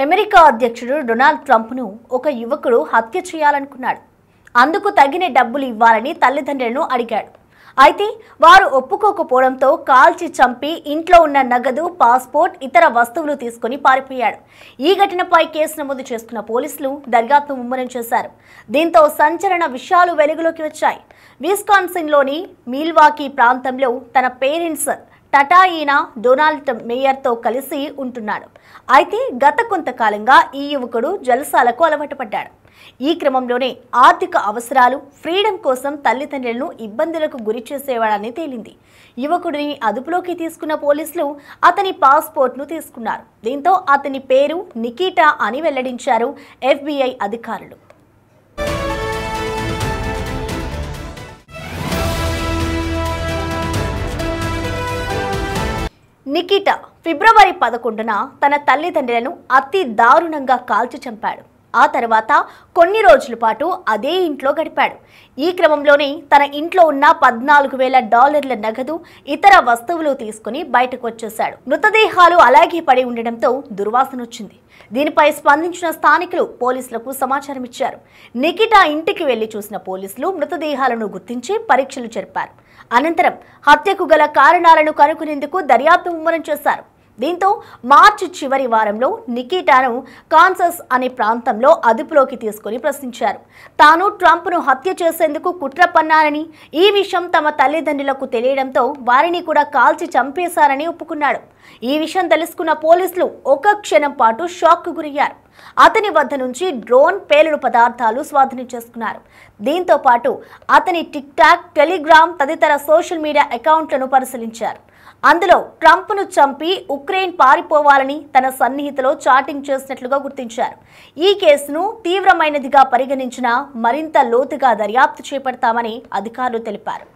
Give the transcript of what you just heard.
America అధ్యక్షుడు Donald ట్రంప్ను ఒక యువకుడు హత్య చేయాలనుకున్నాడు. అందుకు తగిన డబ్బులు ఇవ్వాలని తల్లిదండ్రులను అడిగాడు. అయితే వారు ఒప్పుకోకపోవడంతో కాల్చి చంపి ఇంట్లో ఉన్న నగదు, పాస్పోర్ట్, ఇతర వస్తువులు తీసుకుని పారిపోయాడు. ఈ ఘటనపై కేసు నమోదు చేసుకున్న పోలీసులు దర్యాప్తు ముమ్మరం చేశారు. దీంతో సంచలన విషయాలు వెలుగులోకి వచ్చాయి. విస్కాన్సిన్లోని మిల్వాకీ ప్రాంతంలో తన పేరెంట్స్ టటాయినా డొనాల్డ్ మేయర్తో కలిసి ఉంటున్నాడు. అయితే గత కొంతకాలంగా ఈ యువకుడు జలసాలకు అలవాటు పడ్డాడు. ఈ క్రమంలోనే ఆర్థిక అవసరాలు, ఫ్రీడమ్ కోసం తల్లిదండ్రులను ఇబ్బందులకు గురి చేసేవాడని తేలింది. యువకుడిని అదుపులోకి తీసుకున్న పోలీసులు అతని పాస్పోర్ట్ను తీసుకున్నారు. దీంతో అతని పేరు నికిటా అని వెల్లడించారు FBI అధికారులు. నికిటా ఫిబ్రవరి 11న తన తల్లిదండ్రులను అతి దారుణంగా కాల్చి చంపాడు. ఆ తర్వాత కొన్ని రోజుల పాటు అదే ఇంట్లో గడిపాడు. ఈ క్రమంలోనే తన ఇంట్లో ఉన్న $14,000 నగదు, ఇతర వస్తువులు తీసుకుని బయటకు వచ్చేశాడు. మృతదేహాలు అలాగే పడి ఉండడంతో దుర్వాసన వచ్చింది. దీనిపై స్పందించిన స్థానికులు పోలీసులకు సమాచారం ఇచ్చారు. నికిటా ఇంటికి వెళ్లి చూసిన పోలీసులు మృతదేహాలను గుర్తించి పరీక్షలు జరిపారు. అనంతరం హత్యకు గల కారణాలను కనుగొనేందుకు దర్యాప్తు ముమ్మరం చేశారు. దీంతో మార్చి చివరి వారంలో నికిటాను కాన్సస్ అనే ప్రాంతంలో అదుపులోకి తీసుకుని ప్రశ్నించారు. తాను ట్రంప్ను హత్య చేసేందుకు కుట్ర పన్నారని, ఈ విషయం తమ తల్లిదండ్రులకు తెలియడంతో వారిని కూడా కాల్చి చంపేశారని ఒప్పుకున్నాడు. ఈ విషయం తెలుసుకున్న పోలీసులు ఒక క్షణం పాటు షాక్కు గురయ్యారు. అతని వద్ద నుంచి డ్రోన్, పేలుడు పదార్థాలు స్వాధీనం చేసుకున్నారు. దీంతో పాటు అతని టిక్టాక్, టెలిగ్రామ్ తదితర సోషల్ మీడియా అకౌంట్లను పరిశీలించారు. అందులో ట్రంప్ను చంపి ఉక్రెయిన్ పారిపోవాలని తన సన్నిహితులో చాటింగ్ చేసినట్లుగా గుర్తించారు. ఈ కేసును తీవ్రమైనదిగా పరిగణించిన మరింత లోతుగా దర్యాప్తు చేపడతామని అధికారులు తెలిపారు.